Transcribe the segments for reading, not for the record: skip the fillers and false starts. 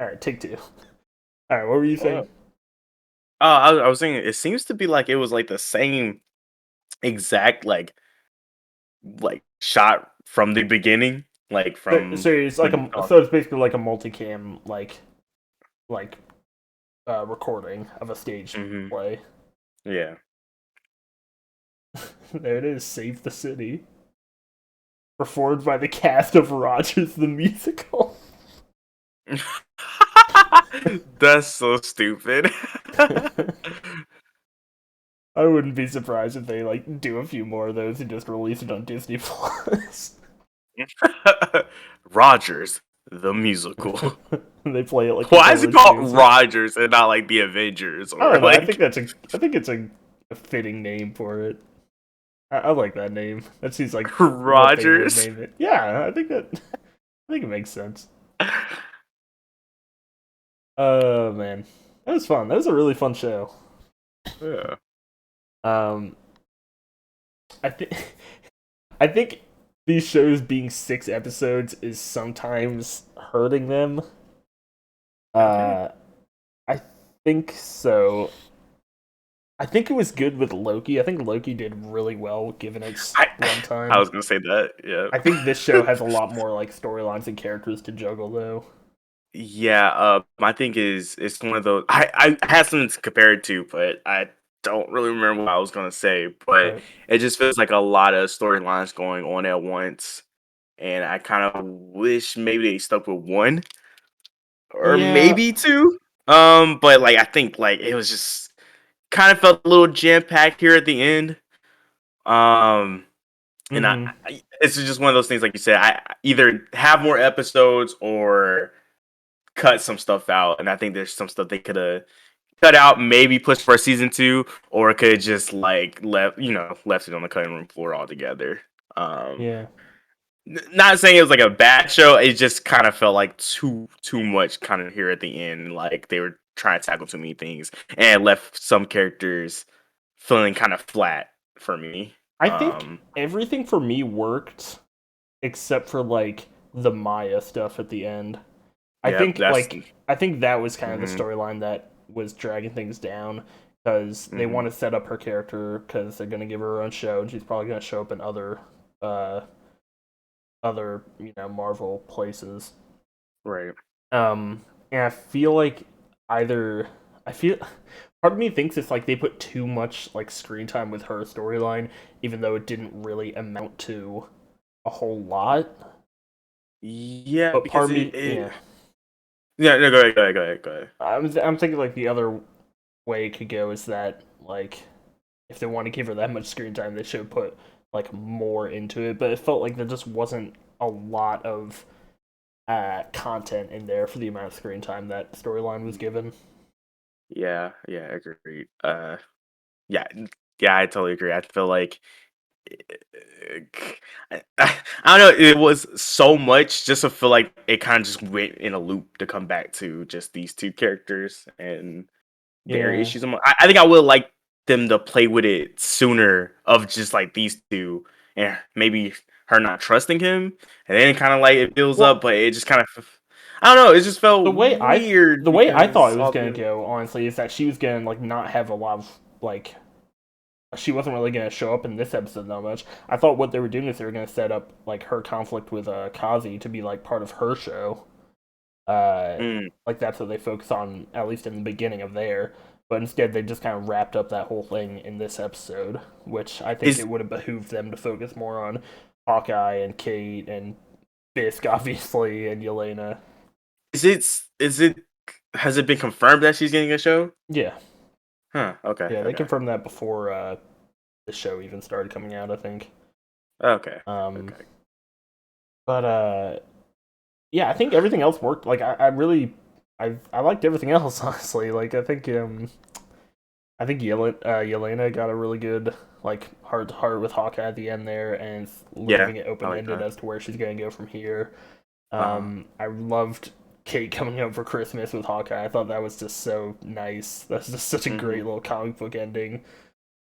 All right, take two. All right, what were you Uh, saying? I was saying it seems to be like it was like the same exact like shot from the beginning, like So from it's like when a so it's basically like a multicam like recording of a stage hmm play. yeah. There it is, Save the City, performed by the cast of Rogers the Musical. That's so stupid. I wouldn't be surprised if they like do a few more of those and just release it on Disney Plus. Rogers the musical. They play it like Why is it before called season. Rogers and not like the Avengers I or don't know. like I think it's a fitting name for it. I like that name. That seems like what they would Rogers? name it. Yeah, I think it makes sense. Oh man, that was fun. That was a really fun show. Yeah. Um, I think I think these shows being 6 episodes is sometimes hurting them. Okay. Uh, I think so. I think it was good with Loki. I think Loki did really well given its I I runtime. was gonna say that. Yeah. I think this show has a lot more like storylines and characters to juggle though. Yeah, my thing is it's one of those I had something to compare it to, but I don't really remember what I was gonna say. But Right. it just feels like a lot of storylines going on at once, and I kind of wish maybe they stuck with one or Yeah. maybe two. But like I think like it was just kind of felt a little jam packed here at the end. Um, and Mm-hmm. it's just one of those things, like you said, I either have more episodes or cut some stuff out, and I think there's some stuff they could have cut out, maybe pushed for a season two, or could have just like left it on the cutting room floor altogether. Um, Yeah. Not saying it was like a bad show, it just kind of felt like too much kind of here at the end, like they were trying to tackle too many things and left some characters feeling kind of flat for me. I think Um, everything for me worked except for like the Maya stuff at the end. yeah, that's I think that was kind of the hmm storyline that was dragging things down because they want hmm to set up her character because they're going to give her own show and she's probably going to show up in uh other Marvel places. right. And I feel like either I feel part of me thinks it's like they put too much like screen time with her storyline, even though it didn't really amount to a whole lot. Yeah, But part because of me, it yeah, yeah, no, go ahead. I'm thinking like the other way it could go is that like if they want to give her that much screen time, they should put like more into it. But it felt like there just wasn't a lot of content in there for the amount of screen time that storyline was given. Yeah, agreed. Yeah, yeah, I totally agree. I feel like I don't know. It was so much just to feel like it kind of just went in a loop to come back to just these two characters and their Yeah. issues. I think I would like them to play with it sooner of just like these two and maybe her not trusting him, and then kind of like it builds up, Well, but it just kind of I don't know. It just felt the way I weird the way I thought because it was all gonna the go, honestly, is that she was gonna like not have a lot of like she wasn't really gonna show up in this episode that much. I thought what they were doing is they were gonna set up like her conflict with Kazi to be like part of her show. Uh, mm, like that's what they focus on at least in the beginning of there. But instead, they just kind of wrapped up that whole thing in this episode, which I think is it would have behooved them to focus more on Hawkeye and Kate and Fisk, obviously, and Yelena. is it has it been confirmed that she's getting a show? Yeah, Huh. Okay. yeah, they Okay. confirmed that before the show even started coming out, I think. Okay. Um, Okay. but yeah, I think everything else worked. Like, I really, I liked everything else, honestly. Like, I think Yelena got a really good like heart to heart with Hawkeye at the end there, and Yeah. leaving it I open like ended that. as to where she's gonna go from here. Uh-huh. I loved Kate coming home for Christmas with Hawkeye. I thought that was just so nice. That's just such a great Mhm. little comic book ending.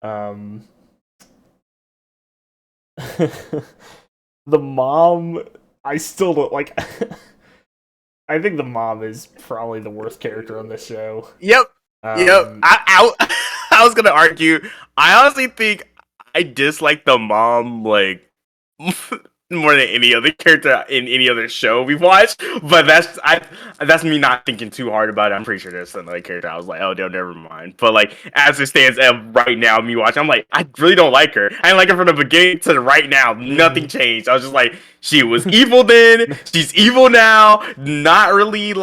Um, the mom, I still don't like. I think the mom is probably the worst character on this show. Yep. Yep. Um, I was gonna argue. I honestly think I dislike the mom like more than any other character in any other show we've watched. But that's me not thinking too hard about it. I'm pretty sure there's another character. I was like, oh no, never mind. But like as it stands right now, me watching, I'm like, I really don't like her. I didn't like her from the beginning to right now. Nothing mhm. changed. I was just like, she was evil then. She's evil now. Not really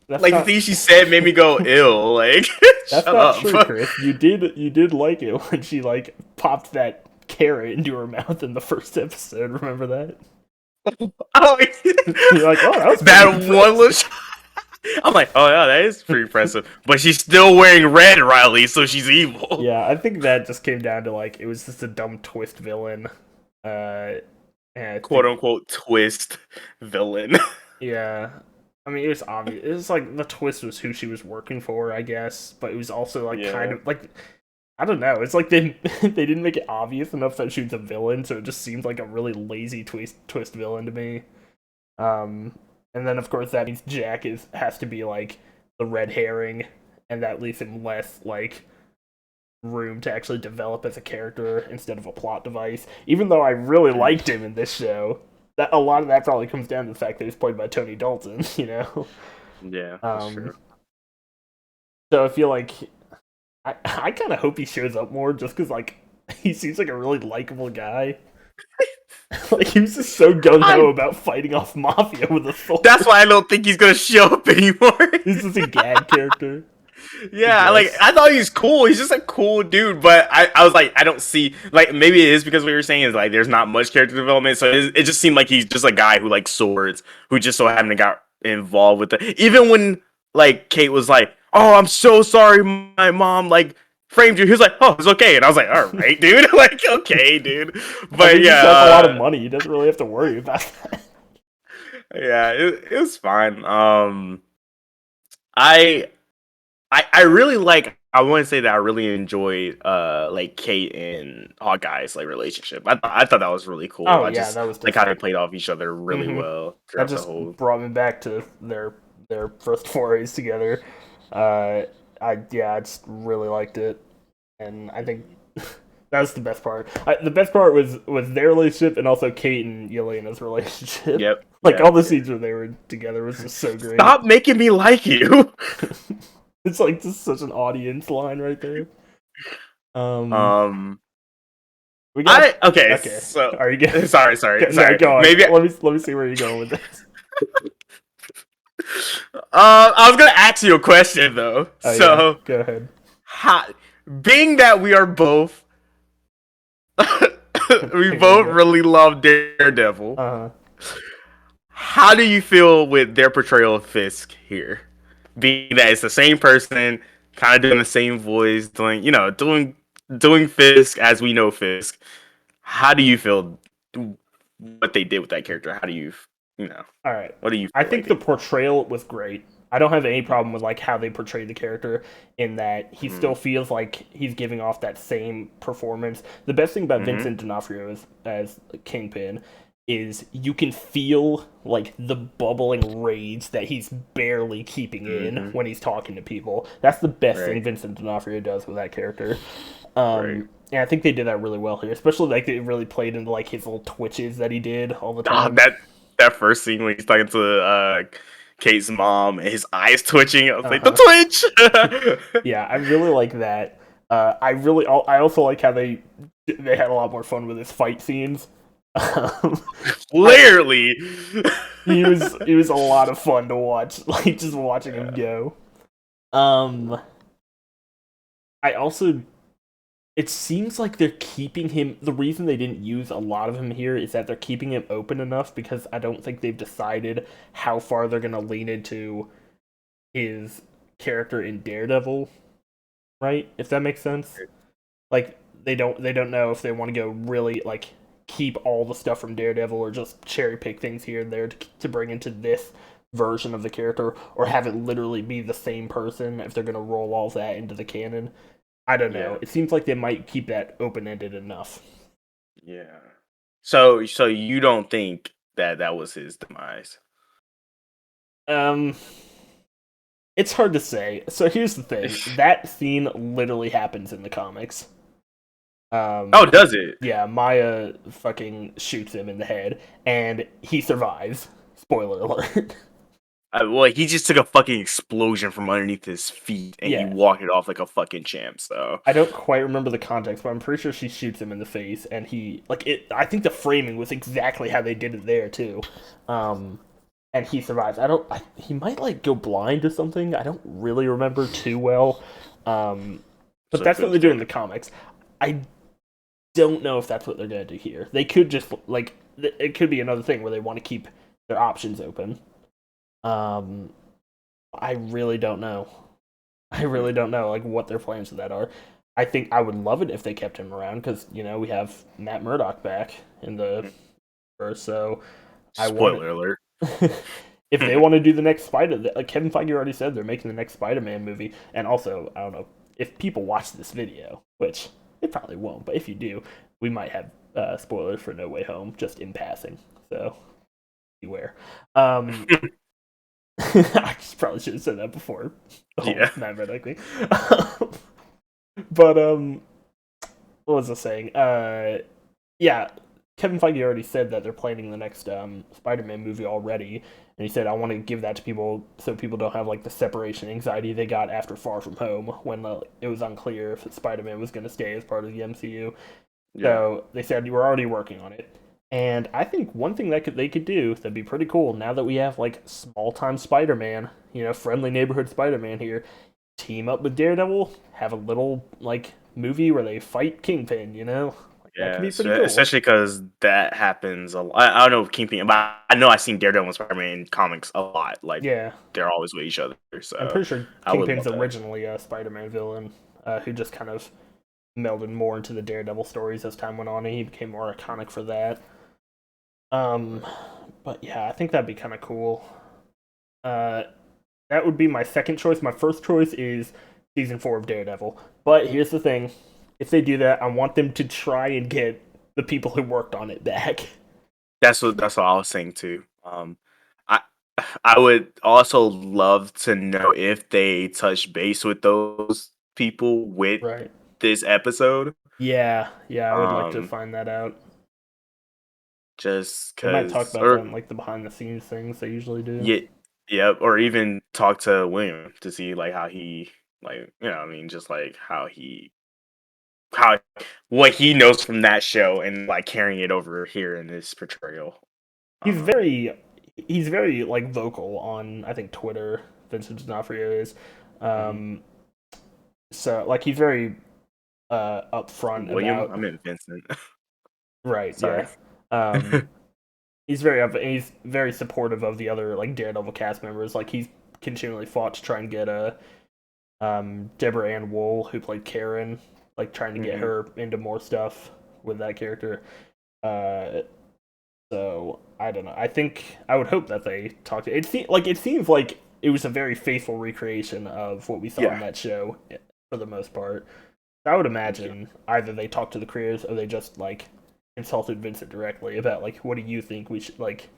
That's like the not things she said made me go ill. Like, that's shut not up. true, Chris. You did like it when she like popped that carrot into her mouth in the first episode. Remember that? Oh, You're like, oh, that was pretty that one impressive. little. I'm like, oh yeah, that is pretty impressive. But she's still wearing red, Riley, so she's evil. Yeah, I think that just came down to like it was just a dumb twist villain. Uh, and I Quote think unquote twist villain. yeah, I mean it was obvious. It was like the twist was who she was working for, I guess, but it was also like kind Yeah. of like I don't know. It's like they they didn't make it obvious enough that she was a villain, so it just seemed like a really lazy twist villain to me. And then of course that means Jack is has to be like the red herring, and that leaves him less like room to actually develop as a character instead of a plot device. Even though I really liked him in this show, that a lot of that probably comes down to the fact that he's played by Tony Dalton. You know, Yeah, that's um, true. so I feel like I kind of hope he shows up more, just because like he seems like a really likable guy. Like he was just so gung ho I about fighting off mafia with a that's sword. why I don't think he's gonna show up anymore. He's just a gag character, I Yeah, like guess. I thought he was cool. He's just a cool dude, but I was like, I don't see like maybe it is because what you're saying is like there's not much character development, so it just seemed like he's just a guy who likes swords, who just so happened to got involved with it. Even when like Kate was like, "Oh, I'm so sorry, my mom like framed you," he was like, "Oh, it's okay," and I was like, "All right, dude, like okay, dude." I But mean, he yeah, just has a lot of money. He doesn't really have to worry about that. yeah, it was fine. I I really like. I want to say that I really enjoyed like Kate and Hawkeye's like relationship. I thought that was really cool. Oh I yeah, just that was like how they different. played off each other really Hmm. well That throughout the just whole. brought me back to their first forays together. Uh, I just really liked it, and I think that was the best part. The best part was their relationship, and also Kate and Yelena's relationship. Yep. Like Yeah. all the scenes where they were together was just so great. Stop making me like you. It's like just such an audience line right there. Um, um. we got I okay. okay. So Are you good? sorry, No, sorry. go on. Maybe. Let me see where you're going with this. I was gonna ask you a question though. Oh yeah, So, go ahead. how, being that we are both, we both Daredevil. really love Daredevil. Uh, How do you feel with their portrayal of Fisk here? Being that it's the same person, kind of doing the same voice, doing Fisk as we know Fisk. How do you feel what they did with that character? How do you know, all right. what do you I feel like think they the did? portrayal was great. I don't have any problem with like how they portrayed the character in that he still Mm-hmm. feels like he's giving off that same performance. The best thing about Mm-hmm. Vincent D'Onofrio as Kingpin is you can feel like the bubbling rage that he's barely keeping in Mm-hmm. when he's talking to people. That's the best thing Right. Vincent D'Onofrio does with that character. Right. And I think they did that really well here, especially like they really played into like his little twitches that he did all the Ah, time. that first scene when he's talking to Kate's mom and his eyes twitching. I was Uh like, the huh. twitch. Yeah, I really like that. I also like how they had a lot more fun with his fight scenes. I Clearly. he was a lot of fun to watch, like just watching him Yeah. go. Um, I also it seems like they're keeping him. The reason they didn't use a lot of him here is that they're keeping him open enough because I don't think they've decided how far they're gonna lean into his character in Daredevil, right? If that makes sense. Like they don't know if they want to go really like keep all the stuff from Daredevil or just cherry pick things here and there to bring into this version of the character or have it literally be the same person if they're going to roll all that into the canon. I don't know. Yeah. It seems like they might keep that open ended enough. Yeah. So you don't think that that was his demise? Um, it's hard to say. So here's the thing: that scene literally happens in the comics. Oh, does it? Yeah, Maya fucking shoots him in the head, and he survives. Spoiler alert. Well, he just took a fucking explosion from underneath his feet, and he Yeah, walked it off like a fucking champ. So I don't quite remember the context, but I'm pretty sure she shoots him in the face, and he like it. I think the framing was exactly how they did it there too, um, and he survives. I don't. He might like go blind or something. I don't really remember too well, but so that's what they do in the good. comics. I don't know if that's what they're gonna do here. They could just like it could be another thing where they want to keep their options open. Um, I really don't know. I really don't know like what their plans for that are. I think I would love it if they kept him around because we have Matt Murdock back in the verse, so I want Spoiler alert. it. If they want to do the next Spider, like Kevin Feige already said, they're making the next Spider-Man movie, and also I don't know if people watch this video, which they probably won't, but if you do, we might have spoilers for No Way Home just in passing, so beware. Um, I just probably should have said that before the whole Yeah. Matt Murdock thing. But what was I saying? Yeah, Kevin Feige already said that they're planning the next Spider-Man movie already, and he said I want to give that to people so people don't have like the separation anxiety they got after Far From Home when it was unclear if Spider-Man was going to stay as part of the MCU. Yeah. So they said you were already working on it. And I think one thing that they could do that'd be pretty cool now that we have like small time Spider-Man, friendly neighborhood Spider-Man here, team up with Daredevil, have a little like movie where they fight Kingpin. Like that could Yeah, be pretty cool. especially because that happens a lot. I don't know if Kingpin, but I know I've seen Daredevil and Spider-Man in comics a lot. Like, Yeah, they're always with each other. I'm So pretty sure I would Kingpin's love that. originally a Spider-Man villain who just kind of melded more into the Daredevil stories as time went on, and he became more iconic for that. Um, but yeah, I think that'd be kind of cool. Uh, that would be my second choice. My first choice is season 4 of Daredevil. But here's the thing: if they do that, I want them to try and get the people who worked on it back. That's what I was saying too. I I would also love to know if they touch base with those people with Right. this episode. Yeah, yeah, I would like to Um, find that out. just They might talk cause, about that or in like the behind the scenes things they usually do. yeah, yeah, or even talk to William to see like how he like I mean just like how what he knows from that show and like carrying it over here in this portrayal. He's Um, very he's very like vocal on I think Twitter. Vincent D'Onofrio is. mhm. Um, so like he's very upfront William, about I meant Vincent. right, Sorry. yeah. Um, he's very up. He's very supportive of the other like Daredevil cast members. Like he's continually fought to try and get a Deborah Ann Wool who played Karen, like trying to get hmm her into more stuff with that character. Uh, so I don't know. I think I would hope that they talked. It seems like it was a very faithful recreation of what we saw in Yeah. that show for the most part. I would Yeah. imagine either they talked to the creators or they just like consulted Vincent directly about like what do you think we should like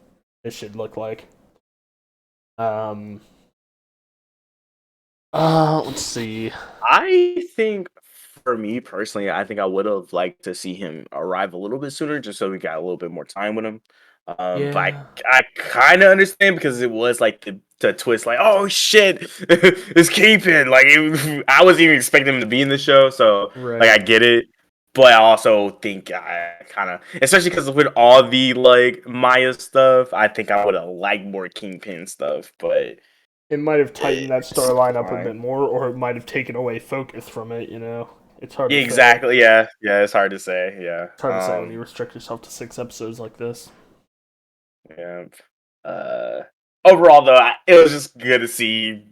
this should look like. Um. Let's see. I think for me personally, I think I would have liked to see him arrive a little bit sooner, just so we got a little bit more time with him. But Yeah. I kind of understand because it was like the twist, like oh shit, it's Kingpin. Like I wasn't even expecting him to be in the show, so like I Right. get it. But I also think I kind of, especially because with all the like Maya stuff, I think I would have liked more Kingpin stuff. But It might have tightened that it's storyline up a fine. bit more, or it might have taken away focus from it. It's hard Yeah, to say. exactly. Yeah, yeah. It's hard to say. Yeah. It's hard to say when you restrict yourself to 6 episodes like this. Yeah. Uh. Overall, though, it was just good to see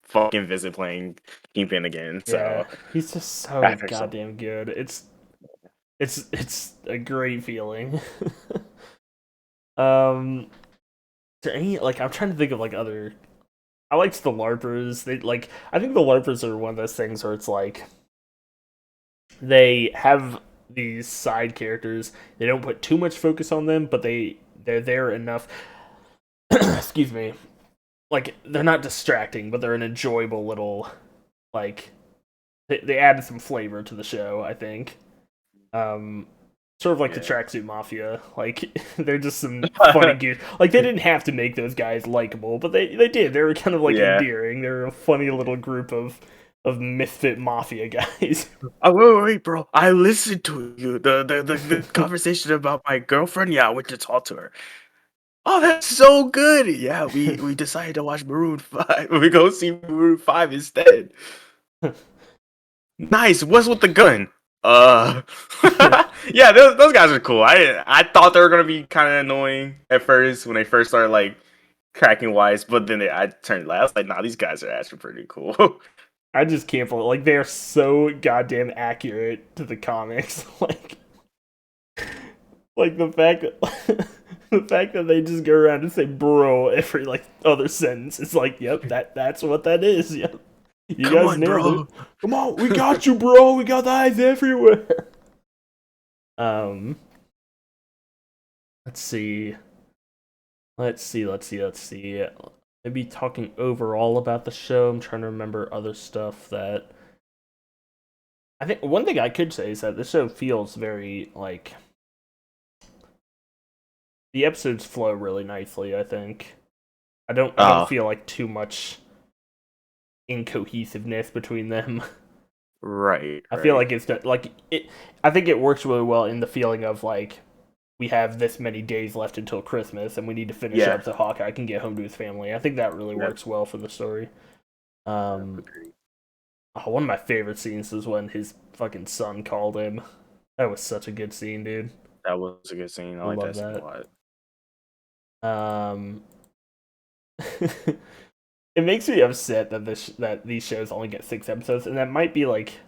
fucking Visit playing Kingpin again. Yeah, So he's just so after some, goddamn good. It's a great feeling. um, any like I'm trying to think of like other. I liked the LARPers. They like I think the LARPers are one of those things where it's like they have these side characters. They don't put too much focus on them, but they're there enough. Excuse me. like they're not distracting, but they're an enjoyable little like they added some flavor to the show, I think. Um, sort of like the Yeah. Tracksuit Mafia. Like they're just some funny goose. Like they didn't have to make those guys likable, but they did. They were kind of like Yeah. endearing. They're a funny little group of misfit mafia guys. Oh, wait, bro. I listened to you. The conversation about my girlfriend. Yeah, I went to talk to her. Oh, that's so good. Yeah, we decided to watch Maroon 5. We go see Maroon 5 instead. Nice. What's with the gun? Uh, yeah, those guys are cool. I thought they were gonna be kind of annoying at first when they first started like cracking wise, but then I turned left. I was like, nah, these guys are actually pretty cool. I just can't believe like they're so goddamn accurate to the comics. Like the fact that the fact that they just go around and say bro every like other sentence. It's like, yep, that's what that is. Yep. You Come guys on, nailed bro. it. Come on, we got you, bro. We got the eyes everywhere. Um, let's see. Let's see. Maybe talking overall about the show. I'm trying to remember other stuff that I think one thing I could say is that the show feels very like the episodes flow really nicely, I think. I don't feel like too much incohesiveness between them. Right. I feel like it's like it. I think it works really well in the feeling of like we have this many days left until Christmas, and we need to finish up so Hawkeye can get home to his family. I think that really works well for the story. One of my favorite scenes is when his fucking son called him. That was such a good scene, dude. That was a good scene. I like that scene a lot. It makes me upset that that these shows only get 6 episodes, and that might be like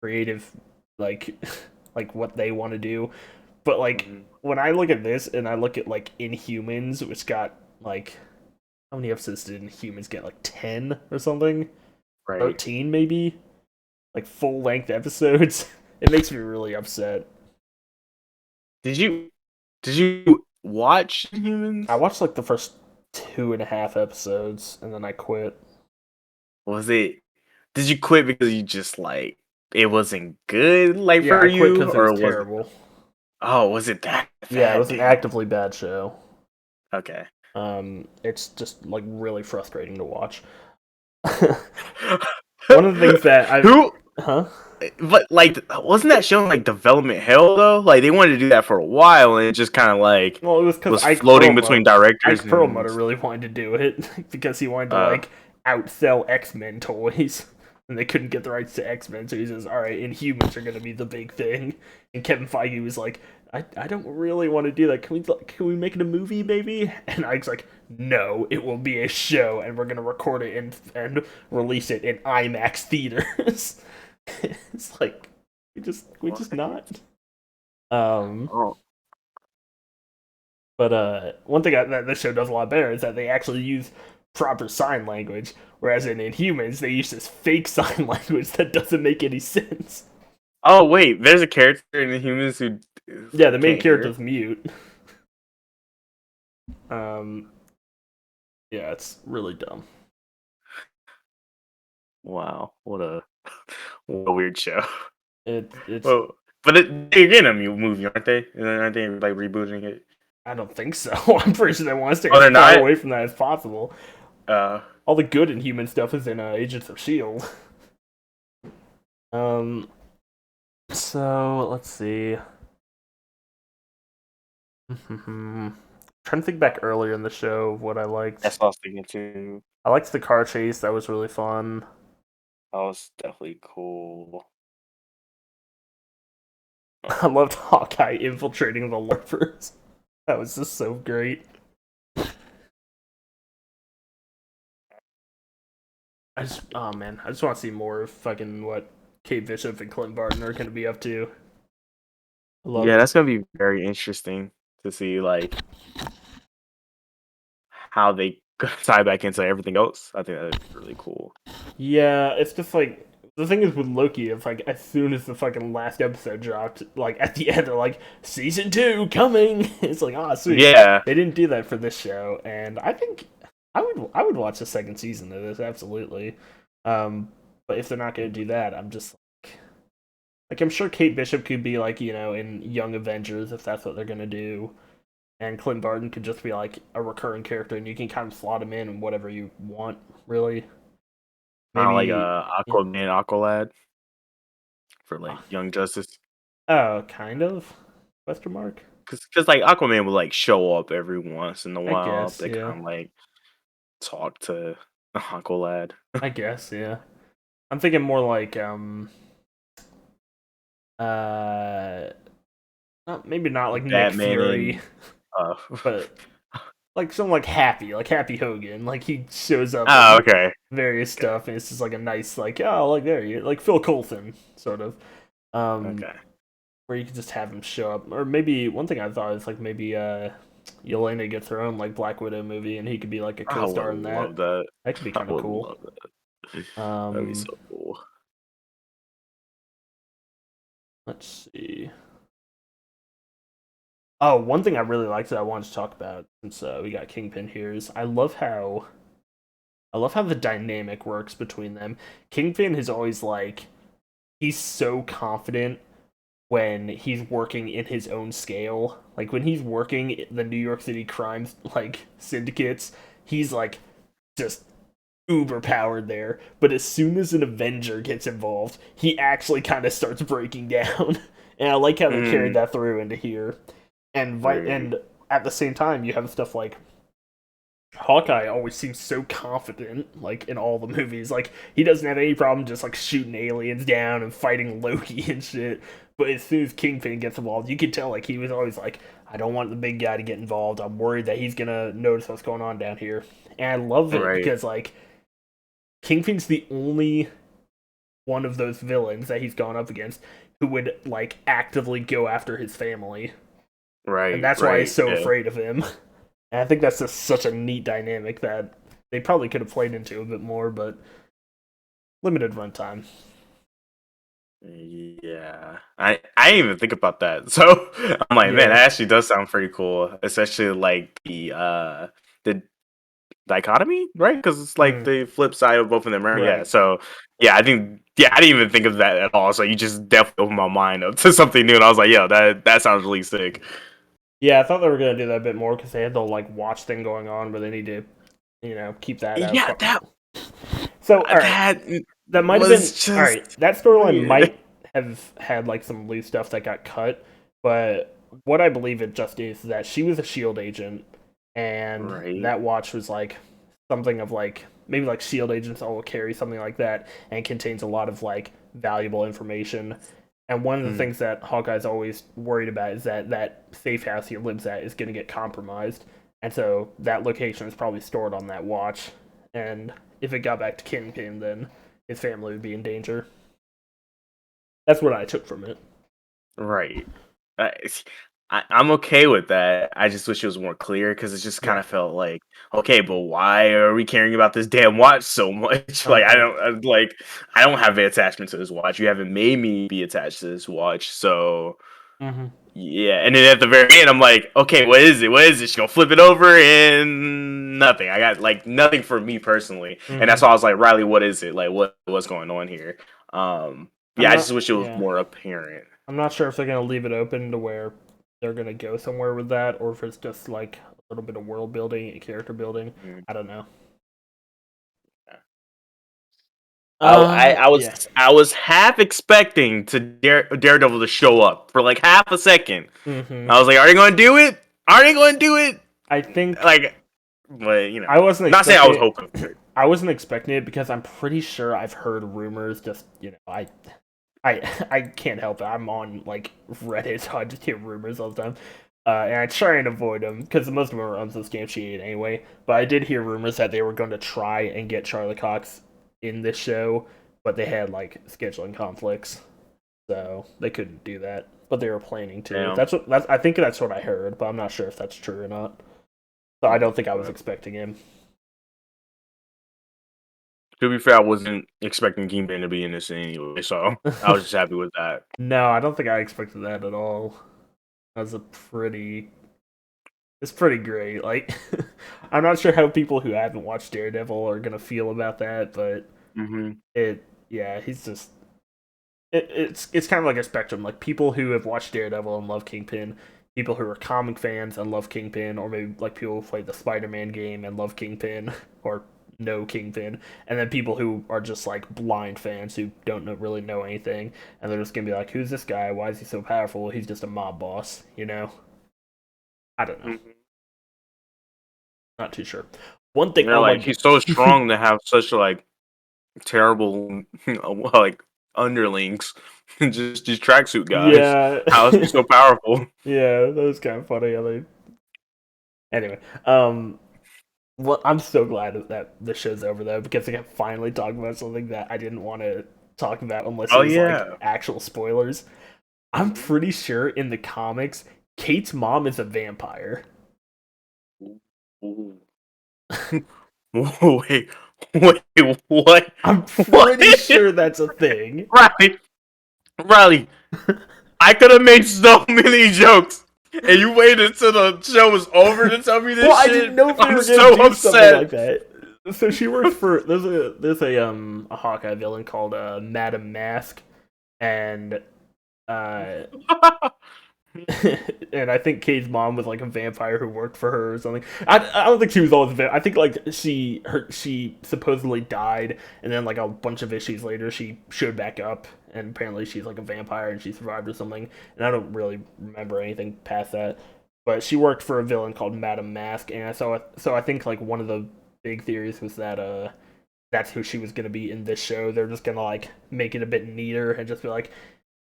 creative, like like what they want to do. But like when I look at this and I look at like Inhumans, which got like how many episodes did Inhumans get? Like 10 or something, Right. 13 maybe, like full length episodes. It makes me really upset. Did you watch Humans? I watched like the first 2.5 episodes and then I quit. Was it? Did you quit because you just like it wasn't good, like Yeah, for I quit you, because it or was was it? terrible. Oh, was it that Yeah, it bad? was an actively bad show. Okay. It's just like really frustrating to watch. One of the things that I Who? huh? But like, wasn't that showing like development hell though? Like they wanted to do that for a while, and it just kind of like Well, it was because Ike floating between directors. Ike Perlmutter really wanted to do it because he wanted to like outsell X-Men toys, and they couldn't get the rights to X-Men. So he says, "All right, Inhumans are gonna be the big thing." And Kevin Feige was like, "I don't really want to do that. Can we make it a movie, maybe?" And Ike's like, "No, it will be a show, and we're gonna record it and release it in IMAX theaters." It's like we just not. Oh. But one thing that this show does a lot better is that they actually use proper sign language, whereas in Inhumans they use this fake sign language that doesn't make any sense. Oh wait, there's a character in the Humans who. Yeah, the main character's mute. Yeah, it's really dumb. Wow, what a weird show. It's. Well, but they're getting a movie, aren't they? Aren't they like rebooting it? I don't think so. I'm pretty sure they want to stay they're as far not? away from that as possible. All the good Inhuman stuff is in Agents of Shield. So let's see. Trying to think back earlier in the show of what I liked. That's what I was thinking too. I liked the car chase. That was really fun. That was definitely cool. I loved Hawkeye infiltrating the LARPers. That was just so great. I just want to see more of fucking what Kate Bishop and Clint Barton are going to be up to. Yeah, that's gonna be very interesting to see like how they tie back into everything else. I think that's really cool. Yeah, it's just like the thing is with Loki, it's like as soon as the fucking last episode dropped, like at the end they're like season 2 coming. It's like, sweet. Yeah, They didn't do that for this show, and I think I would watch the second season of this absolutely. Um, but if they're not going to do that, I'm just like I'm sure Kate Bishop could be like in Young Avengers if that's what they're going to do, and Clint Barton could just be like a recurring character, and you can kind of slot him in whatever you want, really. Kind of like Maybe, yeah. Aquaman, Aqualad for Uh, like Young Justice. oh, kind of. Question mark. Cause like Aquaman would like show up every once in a I while. guess, They yeah. kind of like talk to Aqualad. I guess, yeah. I'm thinking more like uh maybe not like Nick Batman Fury, and uh but like someone like Happy Hogan. Like he shows up oh, in okay. various Okay. stuff, and it's just like a nice like oh like there you like Phil Coulson sort of. Um, Okay. where you could just have him show up, or maybe one thing I thought is like maybe Yelena gets her own like Black Widow movie, and he could be like a I would co-star in that. love that. That could be I kind of would cool. love that. That'd be Um, so cool. let's see. Oh, one thing I really liked that I wanted to talk about since we got Kingpin here is I love how the dynamic works between them. Kingpin is always like he's so confident when he's working in his own scale. Like when he's working the New York City crimes like syndicates, he's like just uber powered there. But as soon as an Avenger gets involved, he actually kind of starts breaking down. And I like how they carried Mm, that through into here. right. And at the same time, you have stuff like Hawkeye always seems so confident, like in all the movies. Like he doesn't have any problem just like shooting aliens down and fighting Loki and shit. But as soon as Kingpin gets involved, you can tell like he was always like, I don't want the big guy to get involved. I'm worried that he's gonna notice what's going on down here. And I love it Right. because like Kingpin's the only one of those villains that he's gone up against who would like actively go after his family. And Right. that's why he's Right. so Yeah. afraid of him. And I think that's just such a neat dynamic that they probably could have played into a bit more, but limited runtime. Yeah, I didn't even think about that. So I'm like, man, Yeah. that actually does sound pretty cool, especially like the dichotomy, right? Because it's like Mm, the flip side of both of them, right? Yeah. right. So yeah, I didn't even think of that at all. So you just definitely opened my mind up to something new, and I was like, yo, that sounds really sick. Yeah, I thought they were gonna do that a bit more because they had the like watch thing going on, but they need to, keep that out. Yeah, So, all right, that that might have been was all just right. That storyline weird. might have had like some loose stuff that got cut, but what I believe it just is that she was a Shield agent, and Right. that watch was like something of like maybe like Shield agents all carry something like that and contains a lot of like valuable information. And one of the Mm, things that Hawkeye's always worried about is that that safe house he lives at is going to get compromised, and so that location is probably stored on that watch. And if it got back to Kingpin, then his family would be in danger. That's what I took from it. right. I'm okay with that. I just wish it was more clear because it just kind Right. of felt like, okay, but why are we caring about this damn watch so much? Like, Uh-huh. I don't have an attachment to this watch. You haven't made me be attached to this watch, so Mm-hmm. yeah. And then at the very end, I'm like, okay, what is it? What is it? She gonna flip it over and nothing. I got like nothing for me personally, and Mm-hmm. that's why I was like, Riley, what is it? Like, what's going on here? I'm Yeah, I just not. wish it was Yeah. more apparent. I'm not sure if they're gonna leave it open to where they're gonna go somewhere with that, or if it's just like a little bit of world building and character building. Mm. I don't know. Yeah. I was half expecting to Daredevil to show up for like half a second. Mm-hmm. I was like, are they going to do it? Are they going to do it? I think Like, but you know, I wasn't not saying I expecting was hoping for it. it. I wasn't expecting it because I'm pretty sure I've heard rumors. Just I can't help it. I'm on like Reddit, so I just hear rumors all the time. And I try and avoid them because most of them are unsubstantiated anyway. But I did hear rumors that they were going to try and get Charlie Cox in this show, but they had like scheduling conflicts, so they couldn't do that. But they were planning to. Damn. I think that's what I heard, but I'm not sure if that's true or not. So I don't think I was expecting him. To be fair, I wasn't expecting Kingpin to be in this anyway, so I was just happy with that. No, I don't think I expected that at all. That was a pretty It's pretty great. Like, I'm not sure how people who haven't watched Daredevil are gonna feel about that, but Mm-hmm. yeah, he's just it's kind of like a spectrum. Like people who have watched Daredevil and love Kingpin, people who are comic fans and love Kingpin, or maybe like people who play the Spider-Man game and love Kingpin or know Kingpin, and then people who are just like blind fans who don't really know anything, and they're just gonna be like, "Who's this guy? Why is he so powerful? He's just a mob boss," you know? I don't know. Mm-hmm. Not too sure. One thing, They're oh my like, god, he's so strong to have such like terrible like underlings, just these tracksuit guys. yeah, How is he so powerful? yeah, that was kind of funny. How they anyway. Well, I'm so glad that the show's over though because I can finally talk about something that I didn't want to talk about unless it Oh was like yeah. actual spoilers. I'm Mm-hmm. pretty sure in the comics, Kate's mom is a vampire. Ooh. Wait, wait, what? I'm What? pretty sure that's a thing. Riley, Riley, I could have made so many jokes, and you waited until the show was over to tell me Well, this I didn't shit. know if they I'm were gonna so do something upset. like that. So she works for there's a Hawkeye villain called Madam Mask, and uh and I think Kate's mom was like a vampire who worked for her or something. I don't think she was always a vampire. I think like she supposedly died, and then like a bunch of issues later she showed back up, and apparently she's like a vampire and she survived or something. And I don't really remember anything past that. But she worked for a villain called Madam Mask, and so I think like one of the big theories was that that's who she was gonna be in this show. They're just gonna like make it a bit neater and just be like,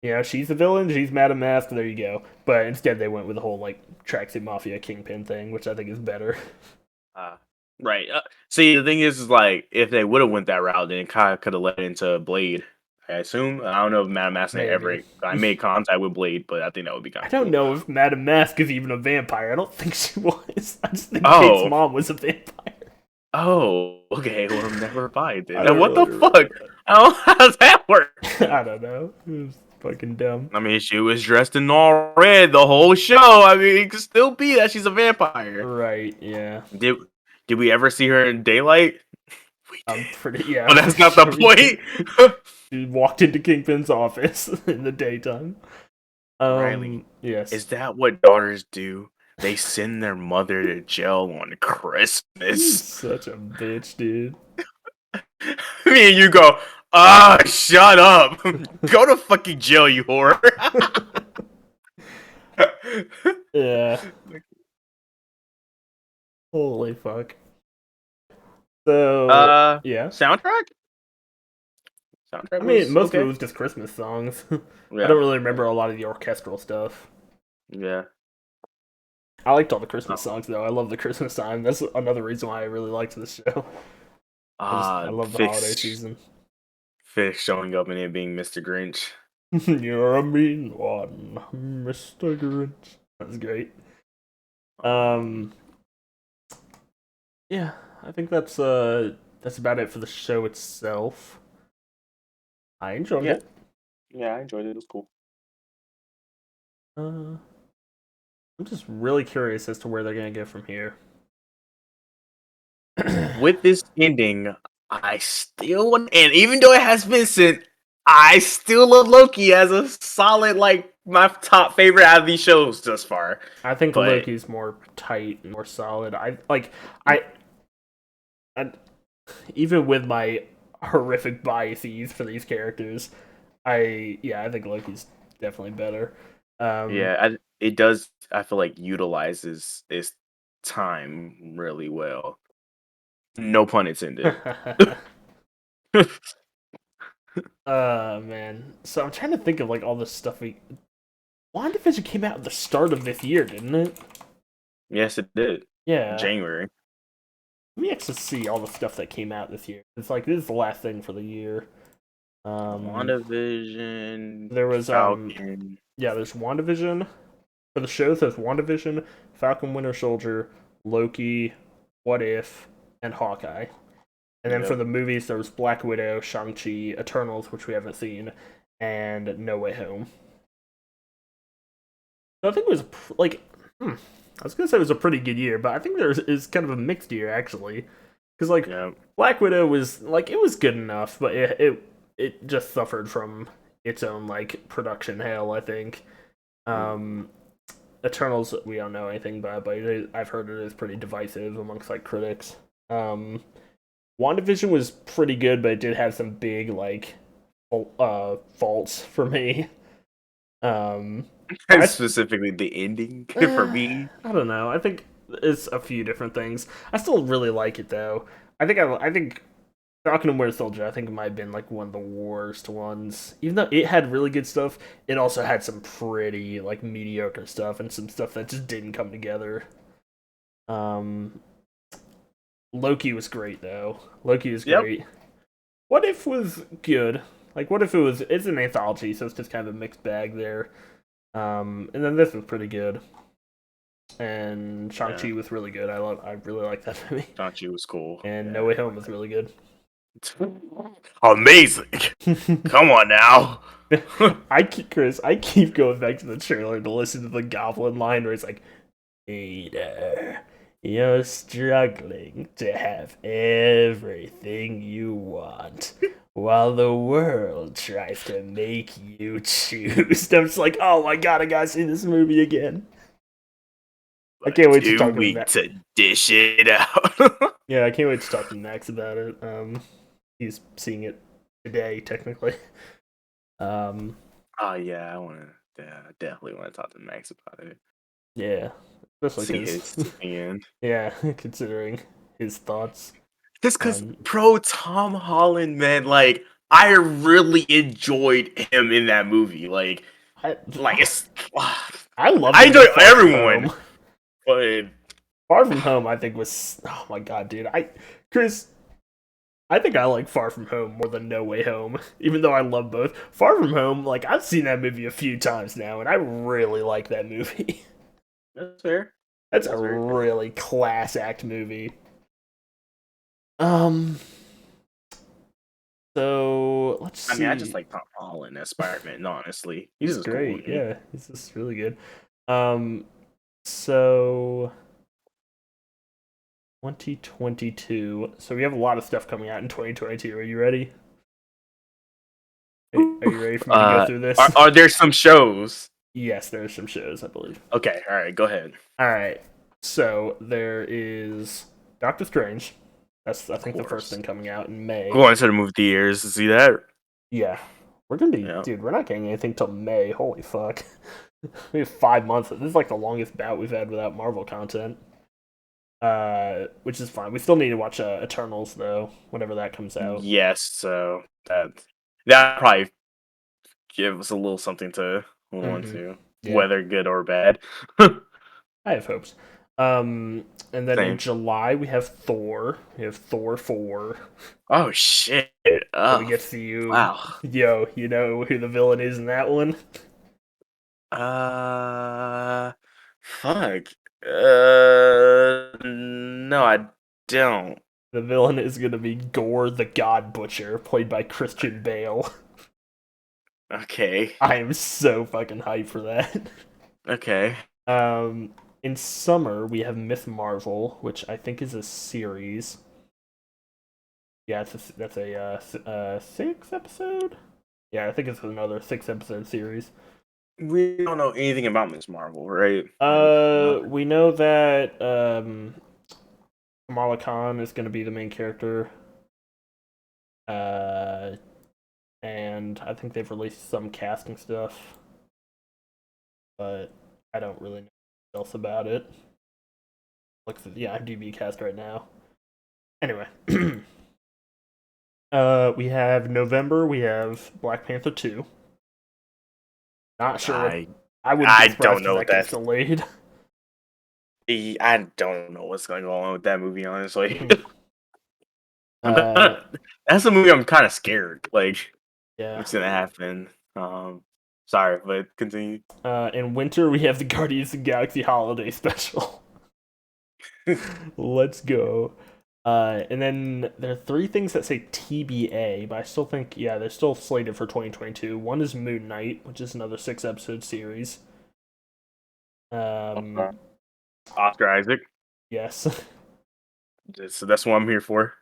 you know, she's the villain, she's Madam Mask, there you go. But instead, they went with the whole like tracksuit mafia kingpin thing, which I think is better. Uh, right. See, the thing is like, if they would have went that route, then it kind of could have led into Blade. I assume. I don't know if Madame Massacre ever Maybe. I made contact with Blade, but I think that would be kind I of don't cool. know if Madam Mask is even a vampire. I don't think she was. I just think Kate's Oh, mom was a vampire. oh, okay. Well, never mind it. I Now, don't what really the remember fuck? How does that work? that. I don't know. It was fucking dumb. I mean, she was dressed in all red the whole show. I mean, it could still be that she's a vampire. Right? Yeah. Did did we ever see her in daylight? We I'm did, pretty. Yeah, I'm but pretty that's not the sure we did. point. She walked into Kingpin's office in the daytime. Riley, Yes. is that what daughters do? They send their mother to jail on You're Christmas. such a bitch, dude. Me and you go, ah, shut up. Go to fucking jail, you whore. Yeah. Holy fuck. So uh, yeah. soundtrack? I Soundtrack mean, was most of it okay. was just Christmas songs. I Yeah, don't really yeah, remember a lot of the orchestral stuff. yeah. I liked all the Christmas Oh. songs though. I love the Christmas time. That's another reason why I really liked this show. I love the holiday Fish, season. Fish showing up and it being Mr. Grinch. You're a mean one, Mr. Grinch. That's great. Um, yeah, I think that's about it for the show itself. I enjoyed Yeah, it. yeah, I enjoyed it. It was cool. I'm just really curious as to where they're gonna go from here. With this ending, I still want, and even though it has Vincent, I still love Loki as a solid, like my top favorite out of these shows thus far. I think But Loki's more tight and more solid. I, I even with my horrific biases for these characters, I think Loki's definitely better. Um, yeah, it does. I feel like utilizes its time really well. No pun intended. man. So I'm trying to think of like all the stuff we. WandaVision came out at the start of this year, didn't it? Yes, it did. Yeah. January. Let me actually see all the stuff that came out this year. It's like this is the last thing for the year. WandaVision, There was Falcon. yeah, there's WandaVision for the shows. There's WandaVision, Falcon Winter Soldier, Loki, What If, and Hawkeye. And then for Yep. the movies, there was Black Widow, Shang-Chi, Eternals, which we haven't seen, and No Way Home. So I think it was like, I was gonna say it was a pretty good year, but I think there is kind of a mixed year actually, because like Yeah. Black Widow was like it was good enough, but it just suffered from its own like production hell. I think. Um, Eternals we don't know anything about, but I've heard it is pretty divisive amongst like critics. Um, WandaVision was pretty good, but it did have some big like faults for me. Um, And I specifically the ending for I me. don't know. I think it's a few different things. I still really like it though. I think Falcon and Winter Soldier, I think it might have been like one of the worst ones. Even though it had really good stuff, it also had some pretty like mediocre stuff and some stuff that just didn't come together. Um, Loki was great though. Loki was Yep. great. What If was good. Like What If it was? It's an anthology, so it's just kind of a mixed bag there. And then this was pretty good. And Yeah. Shang-Chi was really good. I really like that movie. Shang-Chi was cool. And No Yeah. Way Home was really good. Amazing. Come on now. I keep going back to the trailer to listen to the Goblin line where it's like, Peter, you're struggling to have everything you want, while the world tries to make you choose. I'm just like, oh my god, I gotta see this movie again. I can't wait to Too talk to weak Max. to dish it out. Yeah, I can't wait to talk to Max about it. He's seeing it today, technically. Um, Oh yeah, I definitely want to talk to Max about it. yeah, especially See because, his opinion. yeah, considering his thoughts Just because on. pro Tom Holland, man, like I really enjoyed him in that movie. I, It's I loved I him in enjoy Far From everyone, Home. but Far From Home, I think was oh my god, dude. Chris, I think I like Far From Home more than No Way Home, even though I love both. Far From Home, like I've seen that movie a few times now, and I really like that movie. that's fair. That's a That's very fair. really class act movie. Um, so let's I mean, I just see. like Tom Holland as Spider-Man. Honestly, he's He's just cool great. with me. Yeah, he's just really good. Um, so 2022. So we have a lot of stuff coming out in 2022. Are you ready? Are you ready for me to go Uh, through this? are there some shows? Yes, there are some shows, I believe. Okay, all right, go ahead. All right. So there is Doctor Strange. That's I Of think the first course, thing coming out in May. going to the movie theaters to see that. Yeah, we're gonna be, Yeah. dude. We're not getting anything till May. Holy fuck. We have 5 months. This is like the longest bout we've had without Marvel content. Which is fine. We still need to watch Eternals though, whenever that comes out. Yes, so that probably give us a little something to hold on Mm-hmm. to, Yeah, whether good or bad. I have hopes. And then in Same. July we have Thor. We have Thor 4. Oh shit! So we Oh get to see you. wow. Yo, you know who the villain is in that one? Uh, fuck. No, I don't. The villain is gonna be Gore the God Butcher, played by Christian Bale. Okay. I am so fucking hyped for that. Okay. Um, in summer we have Myth Marvel, which I think is a series. Yeah, that's a 6 episode. Yeah, I think it's another 6 episode series. We don't know anything about Miss Marvel, right? Like, We know that Kamala Khan is going to be the main character. Uh, and I think they've released some casting stuff, but I don't really know what else about it. Look for the IMDb cast right now. Anyway, we have November. We have Black Panther 2. Not sure what. I I wouldn't be I surprised don't if know that what gets that's. delayed. I don't know what's going to go on with that movie, honestly. uh, That's a movie I'm kind of scared. Like, yeah. what's gonna happen? Sorry, but continue. In winter, we have the Guardians of the Galaxy Holiday Special. Let's go. And then there are three things that say TBA, but I still think, yeah, they're still slated for 2022. One is Moon Knight, which is another 6 episode series. Um, Okay. Oscar Isaac. Yes. So that's what I'm here for.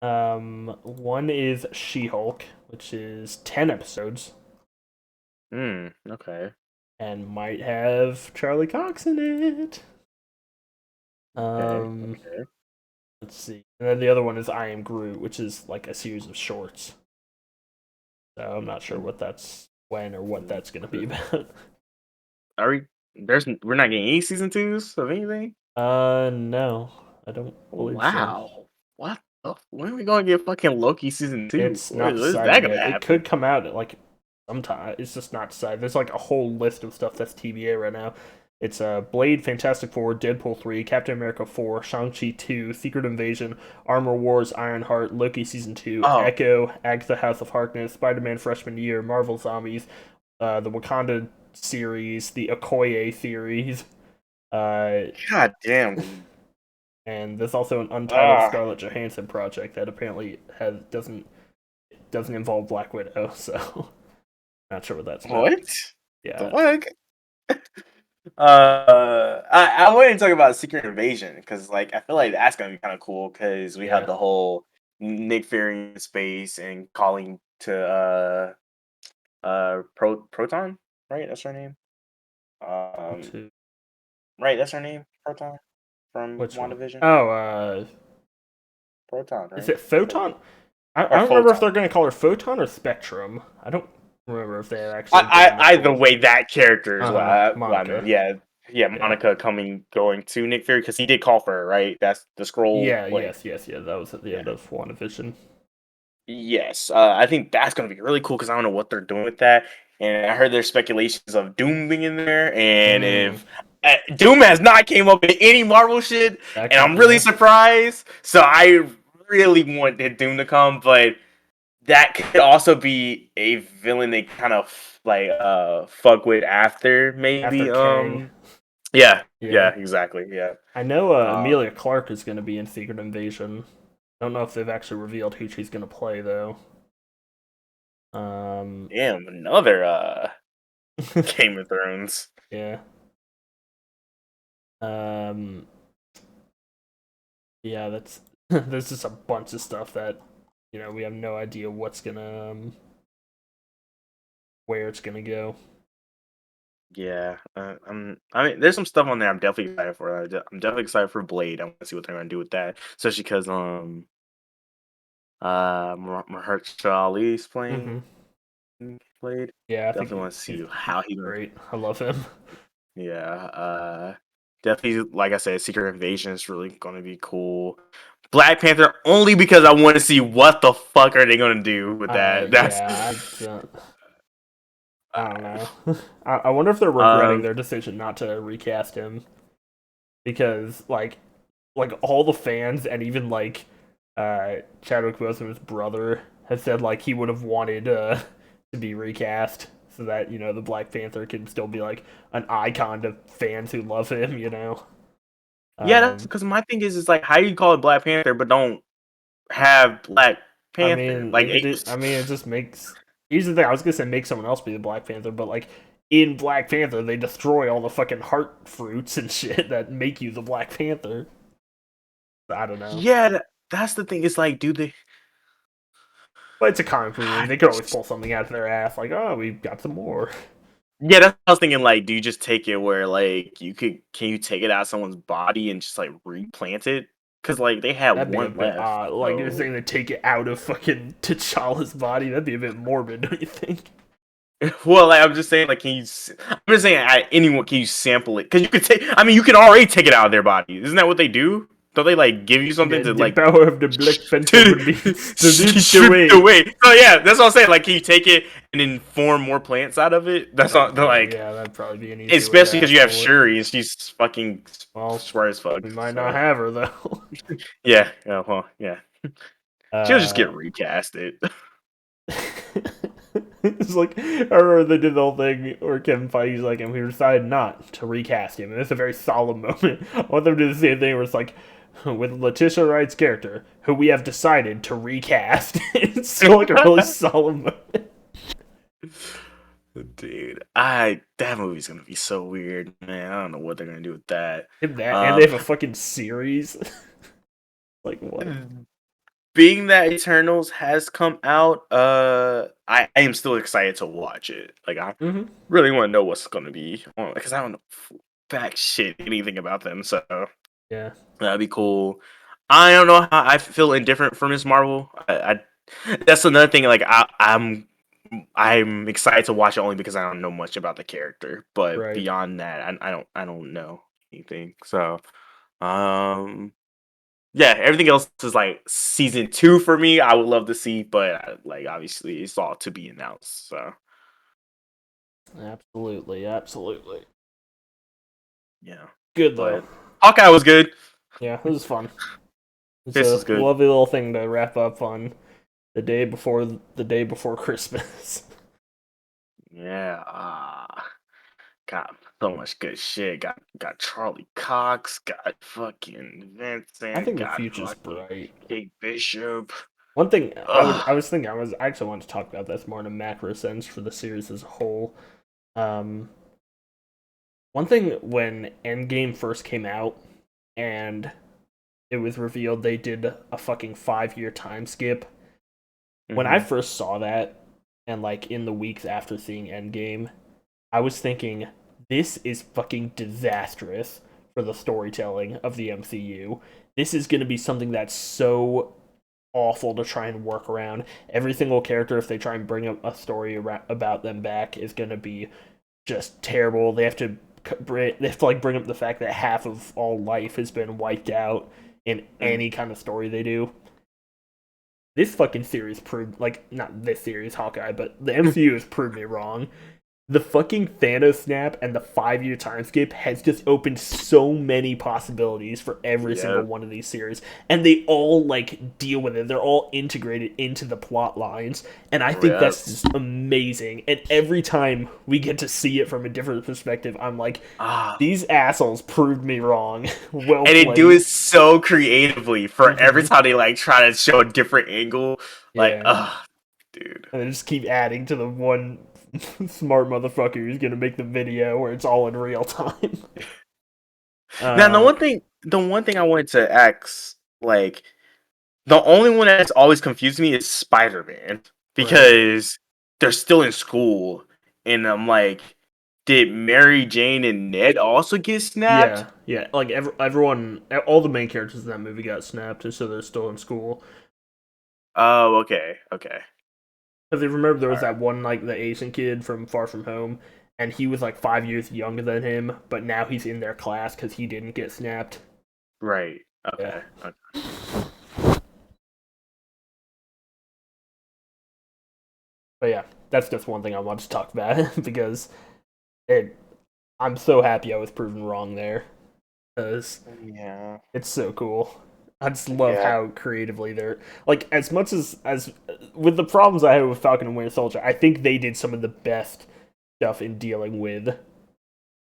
One is She-Hulk, which is 10 episodes, Okay. and might have Charlie Cox in it. Okay. Um, Okay. let's see. And then the other one is I Am Groot, which is like a series of shorts. So I'm not sure what that's when or what that's gonna be about. Are we? We're not getting any season twos of anything. No, I don't believe so. Wow. What? When are we gonna get fucking Loki season two? It's When not is that decided gonna yet. It happen? could come out at like sometime. It's just not decided. There's like a whole list of stuff that's TBA right now. It's Blade, Fantastic Four, Deadpool 3, Captain America 4, Shang-Chi 2, Secret Invasion, Armor Wars, Ironheart, Loki Season 2, Oh, Echo, Agatha House of Harkness, Spider-Man Freshman Year, Marvel Zombies, the Wakanda series, the Okoye series, uh, god damn, dude. and there's also an Untitled Ah, Scarlett Johansson project that apparently doesn't involve Black Widow, so not sure what that's about. what? The Yeah, fuck? I wanted to talk about Secret Invasion because, like, I feel like that's gonna be kind of cool because we have yeah. the whole Nick Fury in space and calling to Proton, right? That's her name. Um, To right, that's her name, Proton from which one? WandaVision. Oh, Proton, is right? it Photon? I Or don't remember if Photon. they're going to call her Photon or Spectrum. I don't remember if they're actually given the Either full. way, that character is what I Monica. meant. Yeah, yeah, Yeah. Monica going to Nick Fury because he did call for her, right? That's the scroll. Yeah. Like, Yes. Yeah. That was at the yeah, end of WandaVision. yes. I think that's gonna be really cool because I don't know what they're doing with that. And I heard there's speculations of Doom being in there, and Mm, if Doom has not came up in any Marvel shit, that and could. I'm really Yeah. surprised. So I really want Doom to come, but that could also be a villain they kind of like fuck with after After maybe Kang. yeah Yeah. exactly yeah I know um Amelia Clark is going to be in Secret Invasion. I don't know if they've actually revealed who she's going to play though. Um. damn another Game of Thrones. Yeah. Um. Yeah. That's there's just a bunch of stuff that we have no idea what's gonna where it's gonna go. Yeah, I mean, there's some stuff on there I'm definitely excited for. I'm definitely excited for Blade. I want to see what they're gonna do with that, especially because Mahershala Ali's Mm-hmm. playing Blade. Yeah, I think Definitely want to he's see how he gonna. great. I love him. Yeah, definitely. Like I said, Secret Invasion is really gonna be cool. Black Panther only because I want to see what the fuck are they gonna do with that. That's Yeah, I don't know. I wonder if they're regretting um their decision not to recast him because like all the fans and even like Chadwick Boseman's brother has said like he would have wanted to be recast so that the Black Panther can still be like an icon to fans who love him. yeah, that's Um, because my thing is like how do you call it Black Panther but don't have Black I Panther? mean, Like it just makes. Here's the thing. I was gonna say make someone else be the Black Panther, but like in Black Panther, they destroy all the fucking heart fruits and shit that make you the Black Panther. I don't know, yeah, that's the thing. It's like, do they? but it's a comic book movie. They could always pull something out of their ass, like, oh, we've got some more. Yeah, that's what I was thinking. Like, do you just take it where like can you take it out of someone's body and just like replant it? Because like they have That'd be a one bit left. odd. Like you're So saying to take it out of fucking T'Challa's body. That'd be a bit morbid, don't you think? well, like, I'm just saying, like, I'm just saying, anyone can you sample it? Because you could take. I mean, you can already take it out of their body. Isn't that what they do? Don't they like give you something to The like power of the Black Panther to would be stripped strip away. away? So yeah, that's what I'm saying. Like, can you take it and then form more plants out of it? That's not like, Yeah, that'd probably be an easier way to especially because you have asshole it. Shuri and she's fucking Well, swear as fuck. we might not So have her though. yeah, yeah, well, yeah, she'll just uh, get recasted. it's like I remember they did the whole thing where Kevin Feige's like, and we decided not to recast him, and it's a very solemn moment. I want them to do the same thing where it's like, with Letitia Wright's character, who we have decided to recast. It's still like a really solemn moment. Dude, I that movie's gonna be so weird, man. I don't know what they're gonna do with that. And that, and they Um, have a fucking series. Like what? being that Eternals has come out, I am still excited to watch it. Like I Mm-hmm. really want to know what's gonna be because I don't know back shit anything about them. So Yeah. that'd be cool. I don't know how I feel indifferent for Miss Marvel. That's another thing. Like I'm excited to watch it only because I don't know much about the character. But Right. beyond that, I don't know anything. So um yeah, everything else is like season 2 for me. I would love to see, but like obviously it's all to be announced. So Absolutely. Absolutely. yeah, Good though. but Hawkeye was good. Yeah, this is fun. It's This a was good. lovely little thing to wrap up on the day before Christmas. Yeah, got so much good shit. Got Charlie Cox. Got fucking I Vincent. think the Got future's fucking bright. Kate Bishop. One thing Ugh. I was thinking I actually wanted to talk about this more in a macro sense for the series as a whole. Um, one thing when Endgame first came out and it was revealed they did a fucking 5 year time skip. When I Hmm. first saw that, and like in the weeks after seeing Endgame, I was thinking this is fucking disastrous for the storytelling of the MCU. This is going to be something that's so awful to try and work around. Every single character, if they try and bring a story about them back, is going to be just terrible. They have to like bring up the fact that half of all life has been wiped out in any kind of story they do. This fucking series proved, like, not this series, Hawkeye, but the MCU has proved me wrong. The fucking Thanos snap and the 5 year time skip has just opened so many possibilities for every single Yeah. one of these series, and they all like deal with it. They're all integrated into the plot lines, and I think Yeah. that's just amazing. And every time we get to see it from a different perspective, I'm like, Ah, these assholes proved me wrong. Well and they do played. it so creatively for every Mm-hmm. time they like try to show a different angle. Like, Yeah. dude. And they just keep adding to the one smart motherfucker who's gonna make the video where it's all in real time. Now Uh, the one thing I wanted to ask, like, the only one that's always confused me is Spider Man right. because they're still in school, and I'm like, did Mary Jane and Ned also get snapped? Yeah, yeah. Like everyone, all the main characters in that movie got snapped, so they're still in school. Oh, okay, okay, Because they remember there all was that right, one like the Asian kid from Far From Home, and he was like 5 years younger than him, but now he's in their class because he didn't get snapped. right, Yeah. okay, okay. But yeah, that's just one thing I wanted to talk about because it. I'm so happy I was proven wrong there because Yeah, it's so cool. I just love yeah. how creatively they're like as much as with the problems I have with Falcon and Winter Soldier. I think they did some of the best stuff in dealing with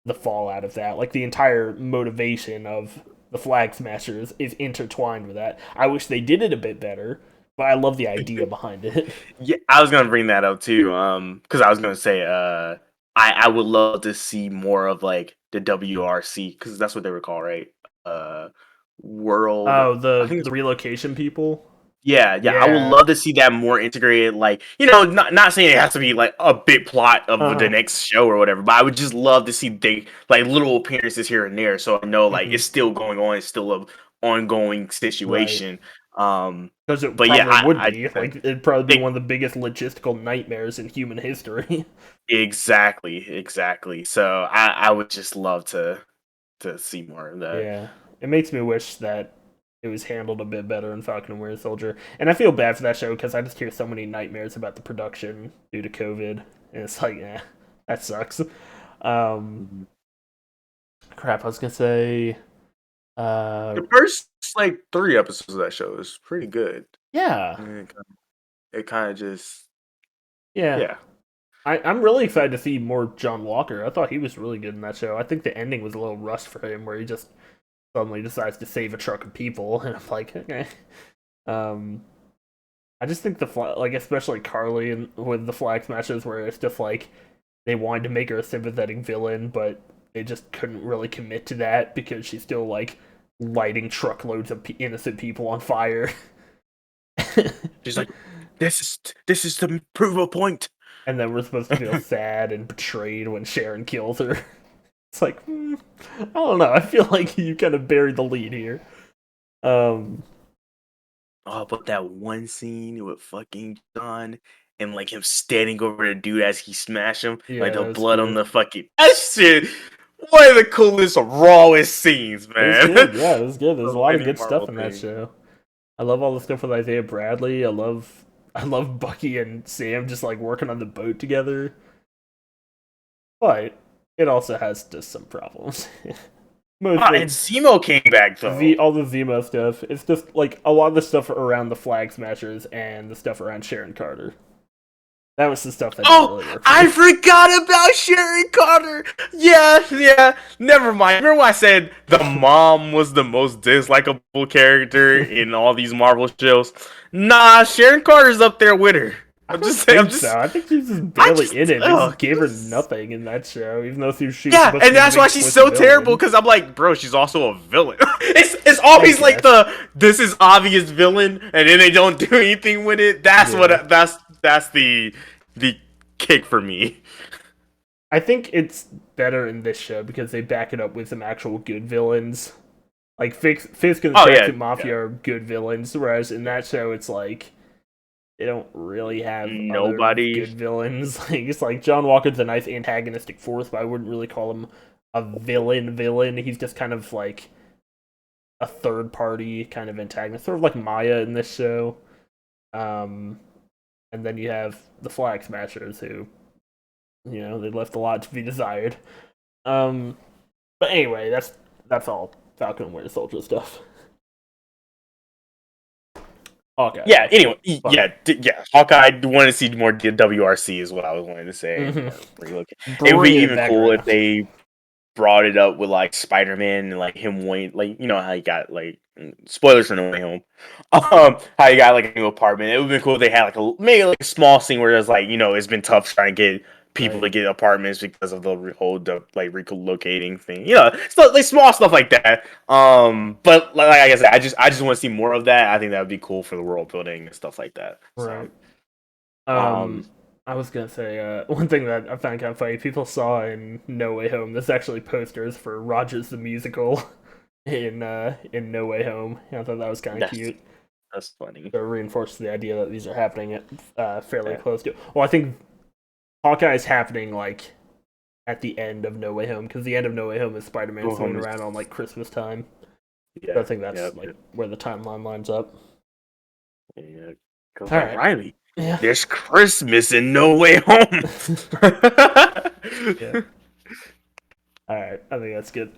the fallout of that. Like the entire motivation of the Flag Smashers is intertwined with that. I wish they did it a bit better, but I love the idea behind it. Yeah, I was gonna bring that up too. Because I was gonna say, I would love to see more of like the WRC because that's what they were called, right? Uh, World. Oh, I think the it's relocation people. yeah, yeah. I would Yeah. love to see that more integrated. Like, not saying it has to be like a big plot of the Uh next show or whatever, but I would just love to see they like little appearances here and there, so I know huh. like it's still going on. It's still a ongoing Right. situation. Um, Because it but yeah, probably would I be like it'd probably be think one of the biggest logistical nightmares in human history. exactly, exactly. So I would just love to see more of that. Yeah, it makes me wish that it was handled a bit better in Falcon and Winter Soldier, and I feel bad for that show because I just hear so many nightmares about the production due to COVID, and it's like, that sucks. Um, Mhm. crap, I was gonna say, uh, The first like 3 episodes of that show is pretty good. yeah, And it kind of just yeah. yeah. I'm really excited to see more John Walker. I thought he was really good in that show. I think the ending was a little rushed for him, where he just suddenly decides to save a truck of people, and I'm like, okay. Um, I just think like especially Carly and with the flag smashes where it's just like they wanted to make her a sympathetic villain, but they just couldn't really commit to that because she's still like lighting truckloads of innocent people on fire. She's like, this is to prove a point. And then we're supposed to feel sad and betrayed when Sharon kills her. It's like, I don't know. I feel like you kind of buried the lead here. Oh, but that one scene with fucking John and like him standing over the dude as he smashed him, Yeah, like the that was blood cool. on the fucking that shit. One of the coolest, rawest scenes, It was man. good. Yeah, it was good. There's a Of lot of any good stuff Marvel in that thing. show. I love all the stuff with Isaiah Bradley. I love Bucky and Sam just like working on the boat together. But it also has just some problems. Ah, Mostly and Zemo came back though. all the Zemo stuff. It's just like a lot of the stuff around the Flag Smashers and the stuff around Sharon Carter. That was the stuff that didn't Oh, really work for I me. forgot about Sharon Carter. Yeah. Never mind. Remember when I said the mom was the most dislikable character in all these Marvel shows? Nah, Sharon Carter's up there with her. I don't think so. Just, I think she's just barely in it. They oh, just gave her nothing in that show, even though she was yeah, supposed to and be the that's why big she's twist so terrible. villain. Because I'm like, bro, she's also a villain. It's always like guess. this is obvious villain, and then they don't do anything with it. That's Yeah. that's the kick for me. I think it's better in this show because they back it up with some actual good villains. Like Fisk and the Oh yeah, Tracksuit Mafia are good villains, whereas in that show it's like they don't really have other nobody. good villains. Like it's like John Walker's a nice antagonistic force, but I wouldn't really call him a villain. He's just kind of like a third party kind of antagonist, sort of like Maya in this show. And then you have the Flag Smashers who, they left a lot to be desired. But anyway, that's all Falcon and Winter Soldier stuff. Okay. Yeah. Anyway, Fun. yeah. Hawkeye wanted to see more WRC is what I was wanting to say. Mm-hmm. It would be Bring it even back cool around. if they brought it up with like Spider-Man and like him waiting, like you know how he got like spoilers for No Way Home, how he got like a new apartment. It would be cool if they had like maybe like a small scene where it's like it's been tough trying to get people to Right. get apartments because of the whole like relocating thing. Stuff like small stuff like that. But like I said, I just want to see more of that. I think that would be cool for the world building and stuff like that. So, Right. um, I was gonna say one thing that I found kind of funny. People saw in No Way Home. There's actually posters for Rogers the Musical in No Way Home. I thought that was kind of cute. that's funny. To reinforce the idea that these are happening at fairly Yeah. close to. Well, I think Hawkeye is happening like at the end of No Way Home because the end of No Way Home is Spider-Man Go swinging home. around on like Christmas time. Yeah, So I think that's yeah. where the timeline lines up. Yeah. All right. Riley. Yeah. There's Christmas and No Way Home. Yeah. All right. I think that's good.